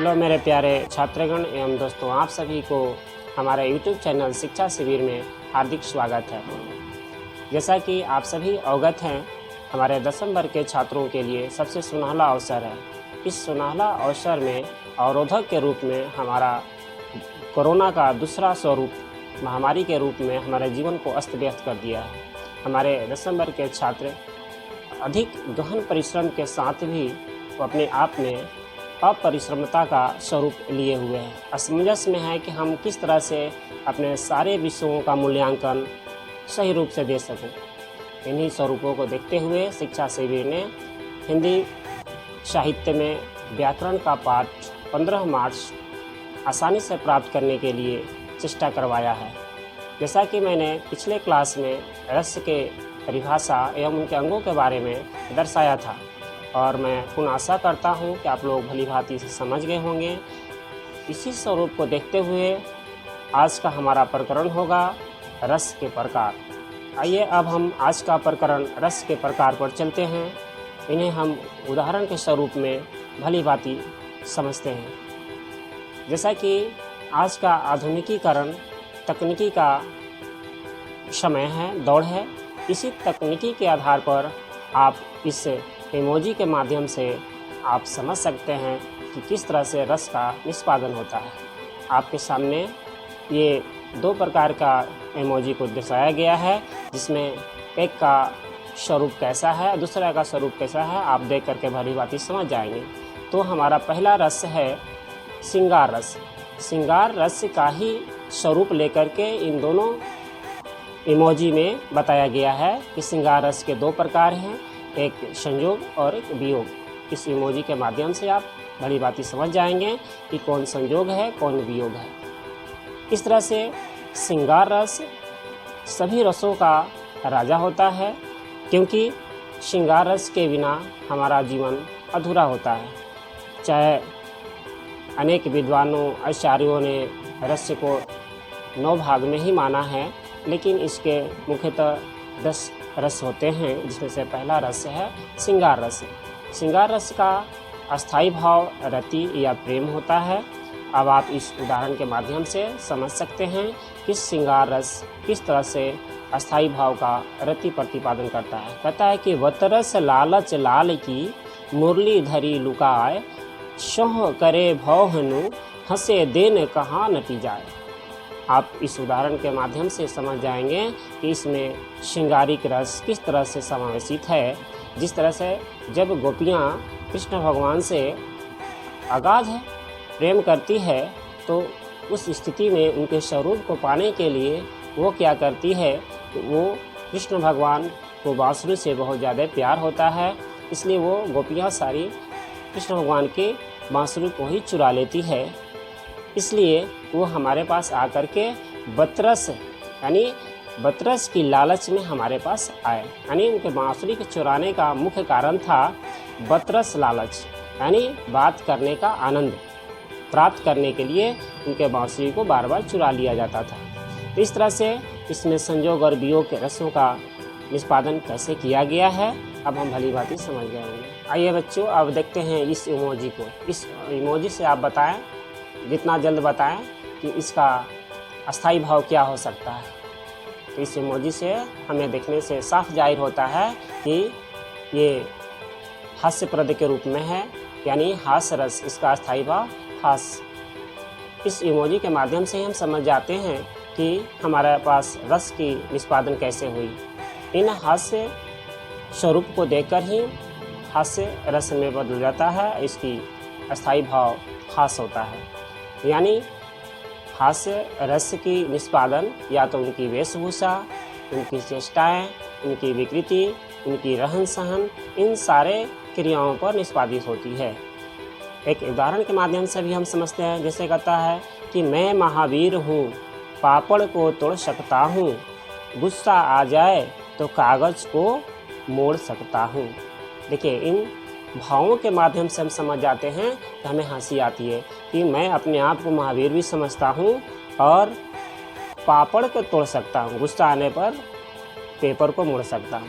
Hello मेरे प्यारे छात्रगण एवं दोस्तों, आप सभी को हमारे YouTube चैनल शिक्षा शिविर में हार्दिक स्वागत है। जैसा कि आप सभी अवगत हैं, हमारे 10वीं वर्ग के छात्रों के लिए सबसे सुनहला अवसर है। इस सुनहला अवसर में अवरोधक के रूप में हमारा कोरोना का दूसरा स्वरूप महामारी के रूप में हमारे जीवन को अस्त व्यस्त कर दिया है। हमारे 10वीं वर्ग के छात्र अधिक गहन परिश्रम के साथ भी वो अपने आप में अपरिश्रमता का स्वरूप लिए हुए हैं। असमंजस में है कि हम किस तरह से अपने सारे विषयों का मूल्यांकन सही रूप से दे सकें। इन्हीं स्वरूपों को देखते हुए शिक्षा शिविर ने हिंदी साहित्य में व्याकरण का पाठ 15 मार्च आसानी से प्राप्त करने के लिए चेष्टा करवाया है। जैसा कि मैंने पिछले क्लास में रस के परिभाषा एवं उनके अंगों के बारे में दर्शाया था और मैं पूर्ण आशा करता हूं कि आप लोग भली भांति से समझ गए होंगे। इसी स्वरूप को देखते हुए आज का हमारा प्रकरण होगा रस के प्रकार। आइए अब हम आज का प्रकरण रस के प्रकार पर चलते हैं। इन्हें हम उदाहरण के स्वरूप में भली भांति समझते हैं। जैसा कि आज का आधुनिकीकरण तकनीकी का समय है, दौड़ है। इसी तकनीकी के आधार पर आप इस इमोजी के माध्यम से आप समझ सकते हैं कि किस तरह से रस का निष्पादन होता है। आपके सामने ये दो प्रकार का इमोजी को दर्शाया गया है, जिसमें एक का स्वरूप कैसा है, दूसरा का स्वरूप कैसा है, आप देख करके भली भांति समझ जाएंगे। तो हमारा पहला रस है श्रृंगार रस। श्रृंगार रस का ही स्वरूप लेकर के इन दोनों इमोजी में बताया गया है कि श्रृंगार रस के दो प्रकार हैं, एक संयोग और एक वियोग। इस इमोजी के माध्यम से आप भली भांति समझ जाएंगे कि कौन संयोग है, कौन वियोग है। इस तरह से श्रृंगार रस सभी रसों का राजा होता है, क्योंकि श्रृंगार रस के बिना हमारा जीवन अधूरा होता है। चाहे अनेक विद्वानों आचार्यों ने रस को 9 भाग में ही माना है, लेकिन इसके मुख्यतः 10 रस होते हैं, जिसमें से पहला रस है श्रृंगार रस। श्रृंगार रस का अस्थाई भाव रति या प्रेम होता है। अब आप इस उदाहरण के माध्यम से समझ सकते हैं कि श्रृंगार रस किस तरह से अस्थाई भाव का रति प्रतिपादन करता है। कहता है कि वतरस लालच लाल की मुरली धरी लुकाय, शोह करे भौहनु हंसे देन कहाँ नटी जाए। आप इस उदाहरण के माध्यम से समझ जाएंगे कि इसमें श्रृंगारिक रस किस तरह से समावेशित है। जिस तरह से जब गोपियाँ कृष्ण भगवान से अगाध प्रेम करती है, तो उस स्थिति में उनके स्वरूप को पाने के लिए वो क्या करती है, वो कृष्ण भगवान को बांसुरी से बहुत ज़्यादा प्यार होता है, इसलिए वो गोपियाँ सारी कृष्ण भगवान के बांसुरी को ही चुरा लेती है। इसलिए वो हमारे पास आकर के बतरस यानी बतरस की लालच में हमारे पास आए। यानी उनके बांसुरी के चुराने का मुख्य कारण था बतरस लालच, यानी बात करने का आनंद प्राप्त करने के लिए उनके बांसुरी को बार बार चुरा लिया जाता था। तो इस तरह से इसमें संयोग और वियोग के रसों का निष्पादन कैसे किया गया है, अब हम भली भांति समझ गए होंगे। आइए बच्चों, अब देखते हैं इस इमोजी को। इस इमोजी से आप बताएं, जितना जल्द बताएं कि इसका अस्थाई भाव क्या हो सकता है। तो इस इमोजी से हमें देखने से साफ जाहिर होता है कि ये हास्यप्रद के रूप में है, यानी हास्य रस, इसका अस्थाई भाव हास्य। इस इमोजी के माध्यम से हम समझ जाते हैं कि हमारे पास रस की निष्पादन कैसे हुई। इन हास्य स्वरूप को देखकर ही हास्य रस में बदल जाता है, इसकी अस्थाई भाव हास्य होता है। यानी हास्य रस की निष्पादन या तो उनकी वेशभूषा, उनकी चेष्टाएं, उनकी विकृति, उनकी रहन सहन, इन सारे क्रियाओं पर निष्पादित होती है। एक उदाहरण के माध्यम से भी हम समझते हैं। जैसे कहता है कि मैं महावीर हूँ, पापड़ को तोड़ सकता हूँ, गुस्सा आ जाए तो कागज़ को मोड़ सकता हूँ। देखिए, इन भावों के माध्यम से हम समझ जाते हैं कि हमें हंसी आती है कि मैं अपने आप को महावीर भी समझता हूँ और पापड़ को तोड़ सकता हूँ, गुस्सा आने पर पेपर को मोड़ सकता हूँ।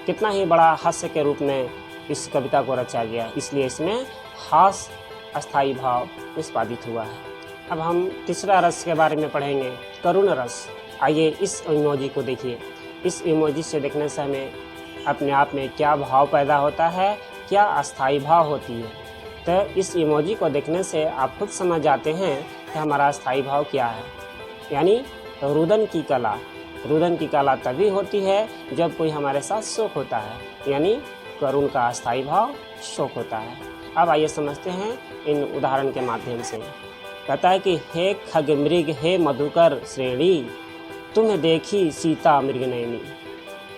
कितना ही बड़ा हास्य के रूप में इस कविता को रचा गया, इसलिए इसमें हास्य अस्थाई भाव निष्पादित हुआ है। अब हम तीसरा रस के बारे में पढ़ेंगे, करुण रस। आइए इस इमोजी को देखिए। इस इमोजी से देखने से हमें अपने आप में क्या भाव पैदा होता है, क्या अस्थाई भाव होती है। तो इस इमोजी को देखने से आप खुद समझ जाते हैं कि हमारा अस्थाई भाव क्या है। यानी रुदन की कला। रुदन की कला तभी होती है जब कोई हमारे साथ शोक होता है, यानी करुण का अस्थाई भाव शोक होता है। अब आइए समझते हैं इन उदाहरण के माध्यम से। कहता है कि हे खग मृग हे मधुकर श्रेणी, तुम्हें देखी सीता मृग नयनी।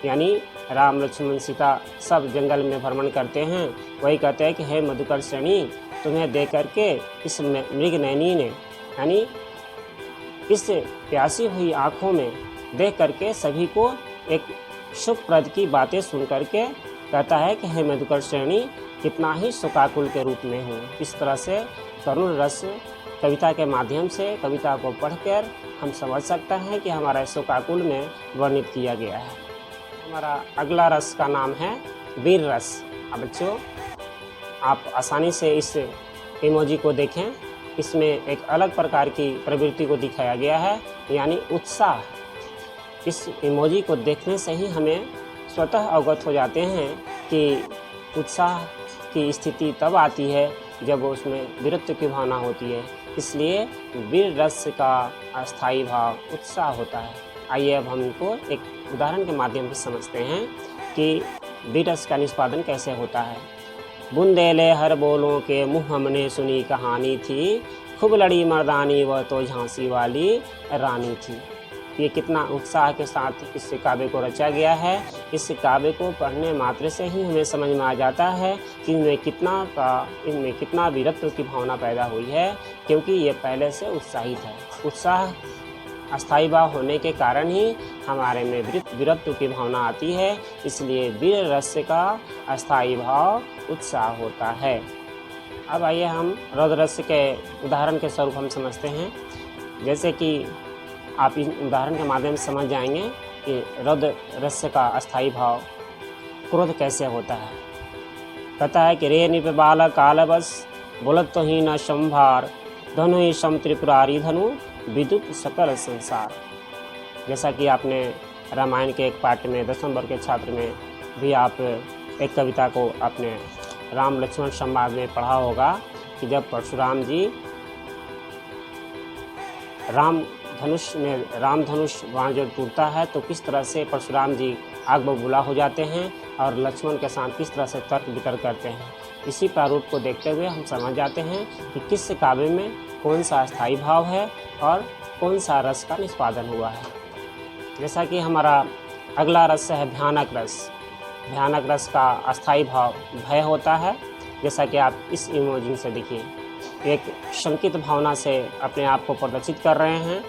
यानी राम लक्ष्मण सीता सब जंगल में भ्रमण करते हैं, वही कहते हैं कि हे मधुकर श्रेणी, तुम्हें देख करके इस मृग नयनी ने, यानी इस प्यासी हुई आँखों में देख करके सभी को एक सुखप्रद की बातें सुन करके कहता है कि हे मधुकर श्रेणी, कितना ही शोकाकुल के रूप में हूँ। इस तरह से करुण रस कविता के माध्यम से कविता को पढ़कर हम समझ सकते हैं कि हमारा शोकाकुल में वर्णित किया गया है। हमारा अगला रस का नाम है वीर रस। अब बच्चों, आप आसानी से इस इमोजी को देखें। इसमें एक अलग प्रकार की प्रवृत्ति को दिखाया गया है, यानी उत्साह। इस इमोजी को देखने से ही हमें स्वतः अवगत हो जाते हैं कि उत्साह की स्थिति तब आती है जब उसमें वीरत्व की भावना होती है। इसलिए वीर रस का अस्थाई भाव उत्साह होता है। आइए अब हम इनको एक उदाहरण के माध्यम से समझते हैं कि वीर रस का निष्पादन कैसे होता है। बुंदेले हर बोलों के मुँह हमने सुनी कहानी थी, खूब लड़ी मर्दानी वह तो झांसी वाली रानी थी। ये कितना उत्साह के साथ इस काव्य को रचा गया है। इस काव्य को पढ़ने मात्र से ही हमें समझ में आ जाता है कि इनमें कितना वीरत्व की भावना पैदा हुई है, क्योंकि ये पहले से उत्साहित है। उत्साह अस्थाई भाव होने के कारण ही हमारे में वीरत्व की भावना आती है। इसलिए वीर रस का अस्थाई भाव उत्साह होता है। अब आइए हम रौद्र रस के उदाहरण के स्वरूप हम समझते हैं। जैसे कि आप इस उदाहरण के माध्यम से समझ जाएंगे कि रौद्र रस का अस्थाई भाव क्रोध कैसे होता है। कहता है कि रे निप बाल काल बस बोलत तो ही न संभार, धनु ही सम त्रिपुरारी धनु विद्युत सकल संसार। जैसा कि आपने रामायण के एक पाठ में 10वीं वर्ग के छात्र में भी आप एक कविता को अपने राम लक्ष्मण संवाद में पढ़ा होगा कि जब परशुराम जी राम धनुष वहाँ जो टूटता है तो किस तरह से परशुराम जी आग बबूला हो जाते हैं और लक्ष्मण के साथ किस तरह से तर्क वितर्क करते हैं। इसी प्रारूप को देखते हुए हम समझ जाते हैं कि किस काव्य में कौन सा अस्थाई भाव है और कौन सा रस का निष्पादन हुआ है। जैसा कि हमारा अगला रस है भयानक रस। भयानक रस का अस्थाई भाव भय होता है। जैसा कि आप इस इमोजी से देखिए, एक शंकित भावना से अपने आप को प्रदर्शित कर रहे हैं।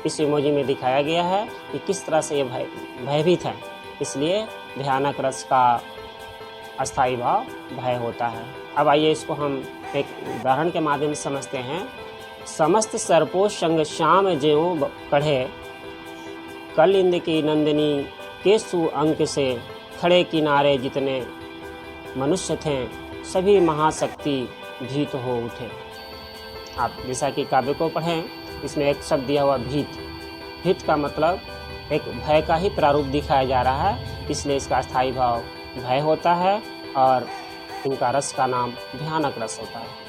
इस इमोजी में दिखाया गया है कि किस तरह से ये भयभीत है, इसलिए भयानक रस का अस्थाई भाव भय होता है। अब आइए इसको हम एक उदाहरण के माध्यम से समझते हैं। समस्त सर्पो संग श्याम ज्यों कढ़े, कलिंद की नंदिनी के सुअंक से खड़े किनारे जितने मनुष्य थे, सभी महाशक्ति भीत हो उठे। आप जैसा कि काव्य को पढ़ें, इसमें एक शब्द दिया हुआ भीत। भीत का मतलब एक भय का ही प्रारूप दिखाया जा रहा है, इसलिए इसका स्थायी भाव भय होता है और इनका रस का नाम भयानक रस होता है।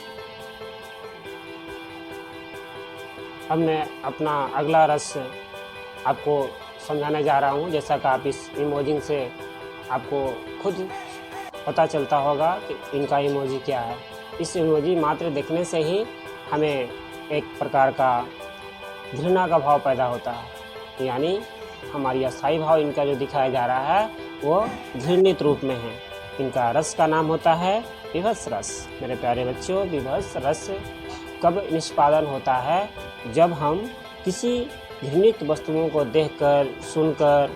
अब मैं अपना अगला रस आपको समझाने जा रहा हूँ। जैसा कि आप इस इमोजी से आपको खुद पता चलता होगा कि इनका इमोजी क्या है। इस इमोजी मात्र देखने से ही हमें एक प्रकार का घृणा का भाव पैदा होता है, यानी हमारी अस्थाई भाव इनका जो दिखाया जा रहा है वो घृणित रूप में है। इनका रस का नाम होता है विभत्स रस। मेरे प्यारे बच्चों, विभत्स रस कब निष्पादन होता है? जब हम किसी घृणित वस्तुओं को देखकर, सुनकर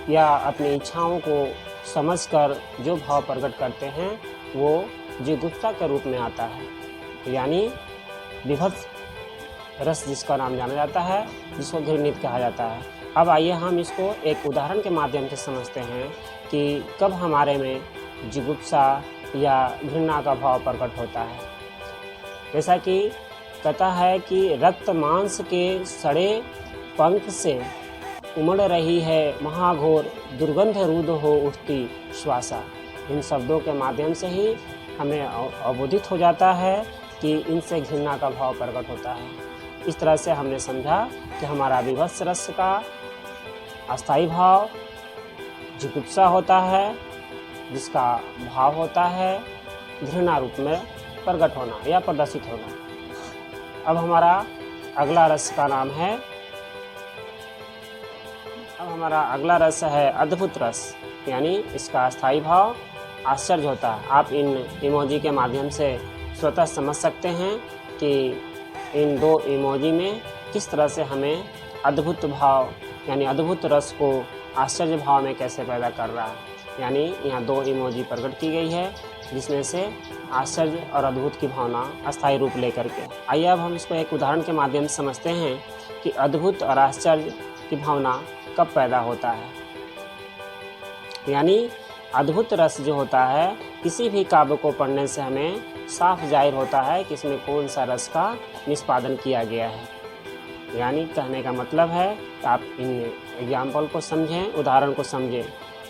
या अपनी इच्छाओं को समझकर जो भाव प्रकट करते हैं वो जिगुप्सा के रूप में आता है, यानी विभत्स रस जिसका नाम जाना जाता है, जिसको घृणित कहा जाता है। अब आइए हम इसको एक उदाहरण के माध्यम से समझते हैं कि कब हमारे में जिगुप्सा या घृणा का भाव प्रकट होता है। जैसा कि कहता है कि रक्त मांस के सड़े पंख से उमड़ रही है महाघोर दुर्गंध रुद्ध हो उठती श्वासा। इन शब्दों के माध्यम से ही हमें अवबोधित हो जाता है कि इनसे घृणा का भाव प्रकट होता है। इस तरह से हमने समझा कि हमारा विभत्स रस का अस्थायी भाव जिगुप्सा होता है, जिसका भाव होता है घृणा रूप में प्रकट होना या प्रदर्शित होना। अब हमारा अगला रस का नाम है अद्भुत रस, यानी इसका अस्थायी भाव आश्चर्य होता है। आप इन इमोजी के माध्यम से स्वतः समझ सकते हैं कि इन दो इमोजी में किस तरह से हमें अद्भुत भाव यानी अद्भुत रस को आश्चर्य भाव में कैसे पैदा कर रहा है। यानी यहाँ दो इमोजी प्रकट की गई है जिसमें से आश्चर्य और अद्भुत की भावना अस्थायी रूप लेकर के। आइए अब हम इसको एक उदाहरण के माध्यम से समझते हैं कि अद्भुत और आश्चर्य की भावना कब पैदा होता है। यानी अद्भुत रस जो होता है किसी भी काव्य को पढ़ने से हमें साफ जाहिर होता है कि इसमें कौन सा रस का निष्पादन किया गया है। यानी कहने का मतलब है कि आप इन एग्जाम्पल को समझें, उदाहरण को समझें।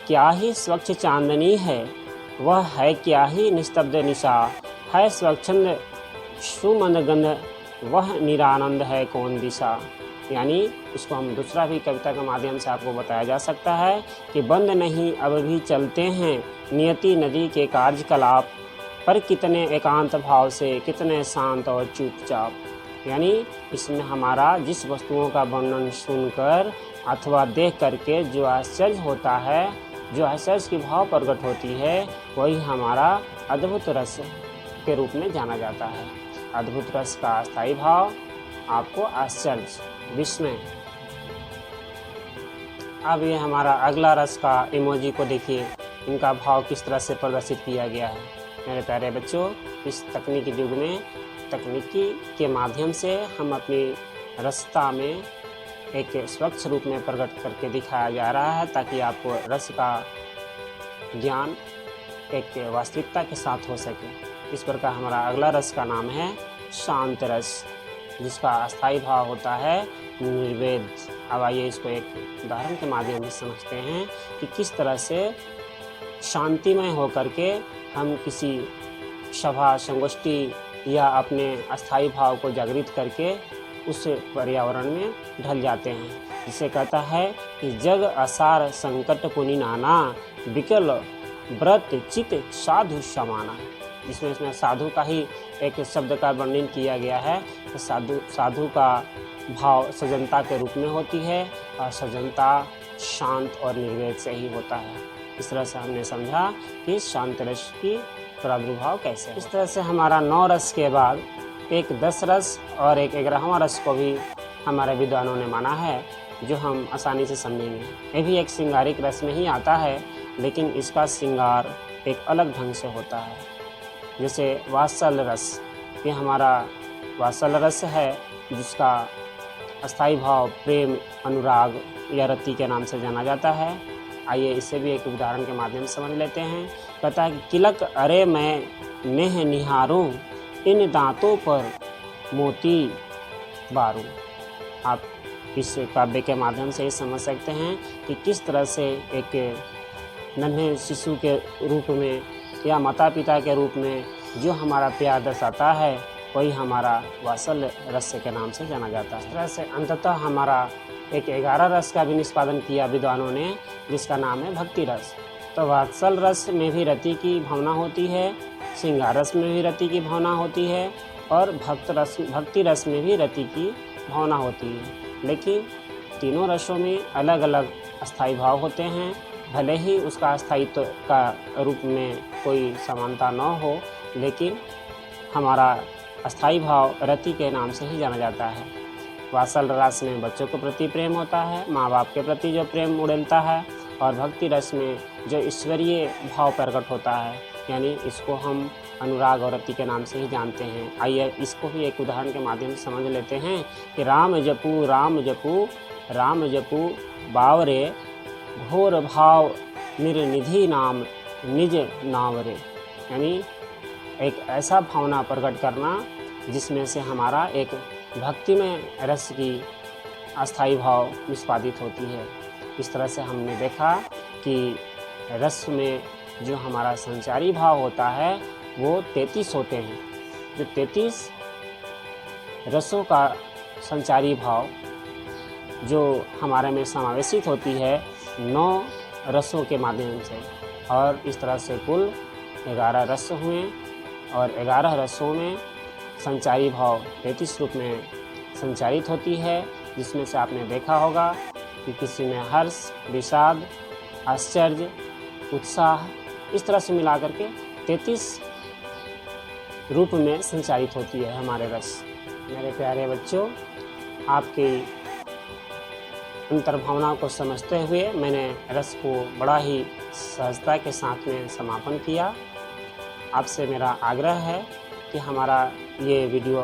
क्या ही स्वच्छ चांदनी है वह है, क्या ही निस्तब्ध निशा है, स्वच्छंद सुमंद गंध वह निरानंद है कौन दिशा। यानी इसको हम दूसरा भी कविता के माध्यम से आपको बताया जा सकता है कि बंद नहीं अब भी चलते हैं नियति नदी के कार्यकलाप, पर कितने एकांत भाव से कितने शांत और चुपचाप। यानी इसमें हमारा जिस वस्तुओं का वर्णन सुनकर अथवा देख करके जो आश्चर्य होता है, जो आश्चर्य की भाव प्रकट होती है, वही हमारा अद्भुत रस के रूप में जाना जाता है। अद्भुत रस का अस्थायी भाव आपको आश्चर्य, विस्मय। अब ये हमारा अगला रस का इमोजी को देखिए, इनका भाव किस तरह से प्रदर्शित किया गया है। मेरे प्यारे बच्चों, इस तकनीकी युग में तकनीकी के माध्यम से हम अपनी रसता में एक स्वच्छ रूप में प्रकट करके दिखाया जा रहा है ताकि आपको रस का ज्ञान एक वास्तविकता के साथ हो सके। इस प्रकार हमारा अगला रस का नाम है शांत रस, जिसका अस्थायी भाव होता है निर्वेद। अब आइए इसको एक उदाहरण के माध्यम से समझते हैं कि किस तरह से शांतिमय होकर के हम किसी सभा संगोष्ठी या अपने अस्थायी भाव को जागृत करके उस पर्यावरण में ढल जाते हैं। जिसे कहता है कि जग असार संकट पुनि नाना, विकल व्रत चित साधु समाना। इसमें साधु का ही एक शब्द का वर्णन किया गया है। तो साधु का भाव सजनता के रूप में होती है और सजनता शांत और निर्वेद से ही होता है। इस तरह से हमने समझा कि शांत रस की प्रादुर्भाव कैसे है। इस तरह से हमारा 9 रस के बाद एक 10 रस और एक 11वां रस को भी हमारे विद्वानों ने माना है, जो हम आसानी से समझेंगे। ये भी एक श्रृंगारिक रस में ही आता है, लेकिन इसका श्रृंगार एक अलग ढंग से होता है। जैसे वात्सल रस, ये हमारा वात्सल रस है जिसका अस्थायी भाव प्रेम, अनुराग या रति के नाम से जाना जाता है। आइए इसे भी एक उदाहरण के माध्यम से समझ लेते हैं। कहता है कि किलक अरे मैं नेह निहारूं, इन दांतों पर मोती बारूं। आप इस काव्य के माध्यम से ही समझ सकते हैं कि किस तरह से एक नन्हे शिशु के रूप में या माता पिता के रूप में जो हमारा प्यार दर्शाता है, वही हमारा वात्सल रस के नाम से जाना जाता है। इस तरह से अंततः हमारा एक 11 रस का भी निष्पादन किया विद्वानों ने, जिसका नाम है भक्ति रस। तो वात्सल रस में भी रति की भावना होती है, श्रृंगार रस में भी रति की भावना होती है और भक्ति रस में भी रति की भावना होती है। लेकिन तीनों रसों में अलग अलग अस्थायी भाव होते हैं। भले ही उसका अस्थायित्व का रूप में कोई समानता न हो, लेकिन हमारा अस्थायी भाव रति के नाम से ही जाना जाता है। वात्सल रस में बच्चों के प्रति प्रेम होता है, माँ बाप के प्रति जो प्रेम उड़ेलता है, और भक्ति रस में जो ईश्वरीय भाव प्रकट होता है, यानी इसको हम अनुराग और रति के नाम से ही जानते हैं। आइए इसको भी एक उदाहरण के माध्यम से समझ लेते हैं कि राम जपू राम जपू राम जपू बावरे, घोर भाव निर्निधि नाम निज नावरे। यानी एक ऐसा भावना प्रकट करना जिसमें से हमारा एक भक्तिमय रस की अस्थाई भाव निष्पादित होती है। इस तरह से हमने देखा कि रस में जो हमारा संचारी भाव होता है वो 33 होते हैं। जो 33 रसों का संचारी भाव जो हमारे में समावेशित होती है 9 रसों के माध्यम से, और इस तरह से कुल 11 रस हुए, और 11 रसों में संचारी भाव 33 रूप में संचारित होती है, जिसमें से आपने देखा होगा कि किसी में हर्ष, विषाद, आश्चर्य, उत्साह, इस तरह से मिलाकर के 33 रूप में संचारित होती है हमारे रस। मेरे प्यारे बच्चों, आपकी अंतर्भावना को समझते हुए मैंने रस को बड़ा ही सहजता के साथ में समापन किया। आपसे मेरा आग्रह है कि हमारा ये वीडियो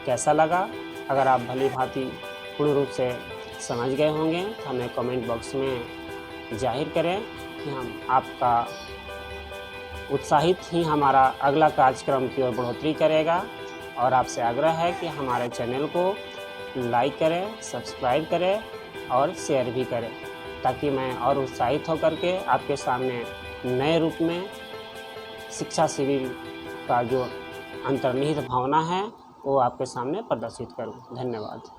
कैसा लगा। अगर आप भली भांति पूर्ण रूप से समझ गए होंगे तो हमें कमेंट बॉक्स में जाहिर करें कि हम आपका उत्साहित ही हमारा अगला कार्यक्रम की ओर बढ़ोतरी करेगा। और आपसे आग्रह है कि हमारे चैनल को लाइक करें, सब्सक्राइब करें और शेयर भी करें, ताकि मैं और उत्साहित होकर के आपके सामने नए रूप में शिक्षा शिविर का जो अंतर्निहित भावना है वो आपके सामने प्रदर्शित करूं। धन्यवाद।